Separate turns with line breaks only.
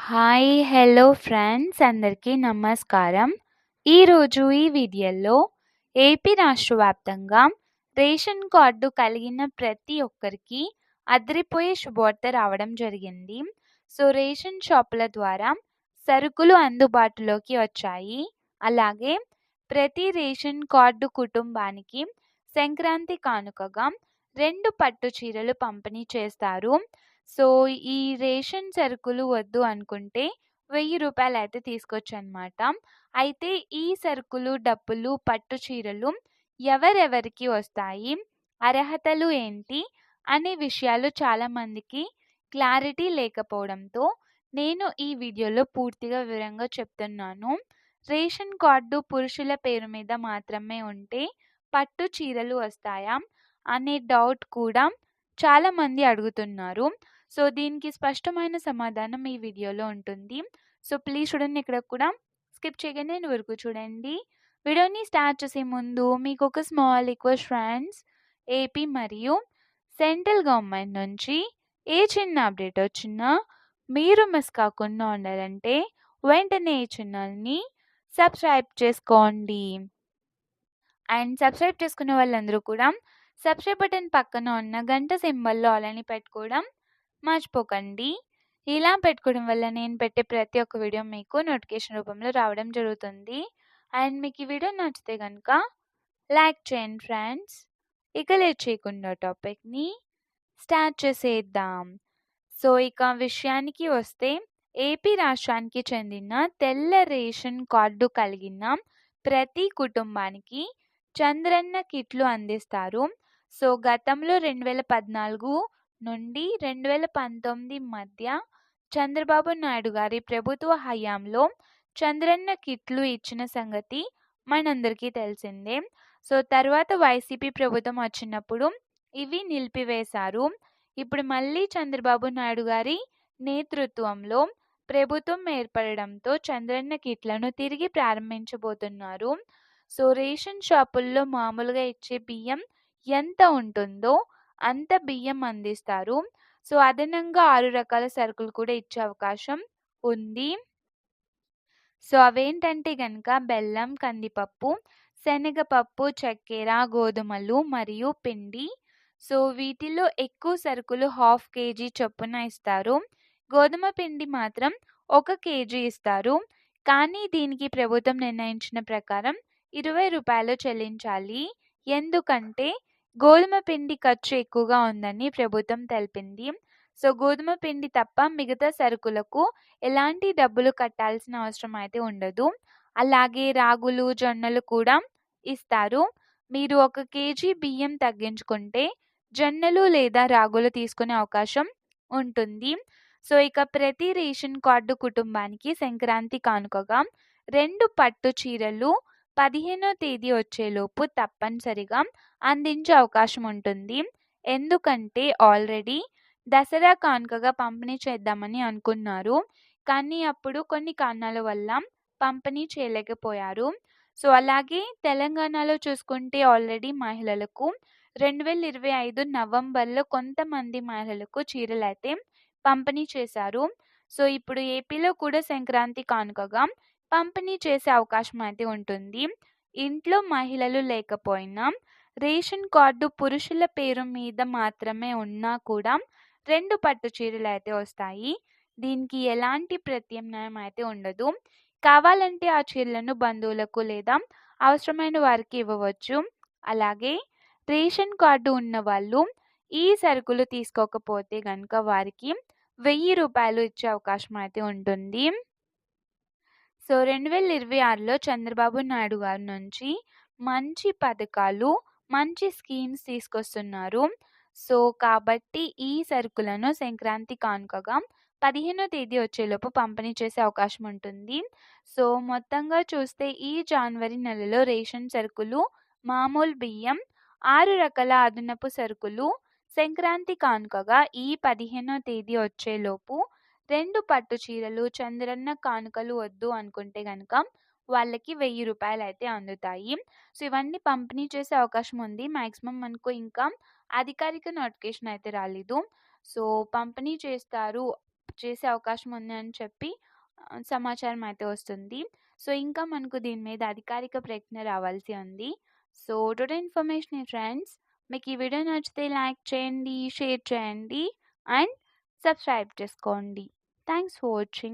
Hi! Hello friends అందరికీ నమస్కారం. ఈరోజు ఈ వీడియోలో ఏపీ రాష్ట్ర వ్యాప్తంగా రేషన్ కార్డు కలిగిన ప్రతి ఒక్కరికి అదిరిపోయే శుభవార్త రావడం జరిగింది. రేషన్ షాపుల ద్వారా సరుకులు అందుబాటులోకి వచ్చాయి. అలాగే ప్రతి రేషన్ కార్డు కుటుంబానికి సంక్రాంతి కానుకగా 2 పట్టు చీరలు పంపిణీ చేస్తారు. సో, ఈ రేషన్ సరుకులు వద్దు అనుకుంటే రూ. 1000 అయితే తీసుకోవచ్చనమాట. అయితే ఈ సరుకులు, డబ్బులు, పట్టు చీరలు ఎవరెవరికి వస్తాయి? అర్హతలు ఏంటి? అనే విషయాలు చాలామందికి క్లారిటీ లేకపోవడంతో నేను ఈ వీడియోలో పూర్తిగా వివరంగా చెప్తున్నాను. రేషన్ కార్డు పురుషుల పేరు మీద మాత్రమే ఉంటే పట్టు చీరలు వస్తాయా? అనే డౌట్ కూడా చాలామంది అడుగుతున్నారు. దీనికి స్పష్టమైన సమాధానం ఈ వీడియోలో ఉంటుంది. ప్లీజ్ చూడండి, ఇక్కడ కూడా స్కిప్ చేయగానే ఎండ్ వరకు చూడండి. వీడియోని స్టార్ట్ చేసే ముందు మీకు ఒక స్మాల్ రిక్వెస్ట్ ఫ్రెండ్స్. ఏపీ మరియు సెంట్రల్ గవర్నమెంట్ నుంచి ఏ చిన్న అప్డేట్ వచ్చినా మీరు మిస్ కాకుండా ఉండాలంటే వెంటనే ఈ ఛానల్ని సబ్స్క్రైబ్ చేసుకోండి. అండ్ సబ్స్క్రైబ్ చేసుకున్న వాళ్ళందరూ కూడా సబ్స్క్రైబ్ బటన్ పక్కన ఉన్న గంట సింబల్లో ఆల్ అని పెట్టుకోవడం మర్చిపోకండి. ఇలా పెట్టుకోవడం వల్ల నేను పెట్టే ప్రతి ఒక్క వీడియో మీకు నోటిఫికేషన్ రూపంలో రావడం జరుగుతుంది. అండ్ మీకు ఈ వీడియో నచ్చితే కనుక లైక్ చేయండి ఫ్రెండ్స్. ఇక లేట్ చేయకుండా టాపిక్ని స్టార్ట్ చేసేద్దాం. ఇక విషయానికి వస్తే ఏపీ రాష్ట్రానికి చెందిన తెల్ల రేషన్ కార్డు కలిగిన ప్రతి కుటుంబానికి చంద్రన్న కిట్లు అందిస్తారు. గతంలో 2014 నుండి 2019 మధ్య చంద్రబాబు నాయుడు గారి ప్రభుత్వ హయాంలో చంద్రన్న కిట్లు ఇచ్చిన సంగతి మనందరికీ తెలిసిందే. తర్వాత వైసీపీ ప్రభుత్వం వచ్చినప్పుడు ఇవి నిలిపివేశారు. ఇప్పుడు మళ్ళీ చంద్రబాబు నాయుడు గారి నేతృత్వంలో ప్రభుత్వం ఏర్పడడంతో చంద్రన్న కిట్లను తిరిగి ప్రారంభించబోతున్నారు. రేషన్ షాపుల్లో మామూలుగా ఇచ్చే బియ్యం ఎంత ఉంటుందో అంత బియ్యం అందిస్తారు. అదనంగా 6 రకాల సరుకులు కూడా ఇచ్చే అవకాశం ఉంది. అవేంటంటే గనక బెల్లం, కందిపప్పు, శనగపప్పు, చక్కెర, గోధుమలు మరియు పిండి. వీటిలో ఎక్కువ సరుకులు 1/2 కేజీ చొప్పున ఇస్తారు. గోధుమ పిండి మాత్రం 1 కేజీ ఇస్తారు. కానీ దీనికి ప్రభుత్వం నిర్ణయించిన ప్రకారం రూ. 20 చెల్లించాలి. ఎందుకంటే గోధుమ పిండి ఖర్చు ఎక్కువగా ఉందని ప్రభుత్వం తెలిపింది. గోధుమ పిండి తప్ప మిగతా సరుకులకు ఎలాంటి డబ్బులు కట్టాల్సిన అవసరం అయితే ఉండదు. అలాగే రాగులు, జొన్నలు కూడా ఇస్తారు. మీరు 1 కేజీ బియ్యం తగ్గించుకుంటే జొన్నలు లేదా రాగులు తీసుకునే అవకాశం ఉంటుంది. ఇక ప్రతి రేషన్ కార్డు కుటుంబానికి సంక్రాంతి కానుకగా 2 పట్టు చీరలు 15వ తేదీ వచ్చేలోపు తప్పనిసరిగా అందించే అవకాశం ఉంటుంది. ఎందుకంటే ఆల్రెడీ దసరా కానుకగా పంపిణీ చేద్దామని అనుకున్నారు. కానీ అప్పుడు కొన్ని కారణాల వల్ల పంపిణీ చేయలేకపోయారు. అలాగే తెలంగాణలో చూసుకుంటే ఆల్రెడీ మహిళలకు 2025 నవంబర్లో కొంతమంది మహిళలకు చీరలైతే పంపిణీ చేశారు. ఇప్పుడు ఏపీలో కూడా సంక్రాంతి కానుకగా పంపిణీ చేసే అవకాశం అయితే ఉంటుంది. ఇంట్లో మహిళలు లేకపోయినా రేషన్ కార్డు పురుషుల పేరు మీద మాత్రమే ఉన్నా కూడా 2 పట్టు చీరలు అయితే వస్తాయి. దీనికి ఎలాంటి ప్రత్యామ్నాయం అయితే ఉండదు. కావాలంటే ఆ చీరలను బంధువులకు లేదా అవసరమైన వారికి ఇవ్వవచ్చు. అలాగే రేషన్ కార్డు ఉన్నవాళ్ళు ఈ సరుకులు తీసుకోకపోతే గనుక వారికి రూ. 1000 ఇచ్చే అవకాశం అయితే ఉంటుంది. 2026లో చంద్రబాబు నాయుడు గారి నుంచి మంచి పథకాలు, మంచి స్కీమ్స్ తీసుకొస్తున్నారు. కాబట్టి ఈ సరుకులను సంక్రాంతి కానుకగా 15వ తేదీ వచ్చేలోపు పంపిణీ చేసే అవకాశం ఉంటుంది. మొత్తంగా చూస్తే ఈ జనవరి నెలలో రేషన్ సరుకులు, మామూలు బియ్యం, 6 రకాల అదనపు సరుకులు సంక్రాంతి కానుకగా ఈ 15వ తేదీ వచ్చేలోపు 2 పట్టు చీరలు, చంద్రన్న కానుకలు వద్దు అనుకుంటే గనక వాళ్ళకి రూ. 1000 అయితే అందుతాయి. ఇవన్నీ పంపిణీ చేసే అవకాశం ఉంది. మాక్సిమం మనకు ఇంకా అధికారిక నోటిఫికేషన్ అయితే రాలేదు. పంపిణీ చేస్తారు చేసే అవకాశం ఉంది అని చెప్పి సమాచారం అయితే వస్తుంది. సో, ఇంకా మనకు దీని మీద అధికారిక ప్రకటన రావాల్సి ఉంది. So, today information friends. మీకు ఈ వీడియో నచ్చితే లైక్ చేయండి, షేర్ చేయండి అండ్ సబ్స్క్రైబ్ చేసుకోండి. Thanks for watching.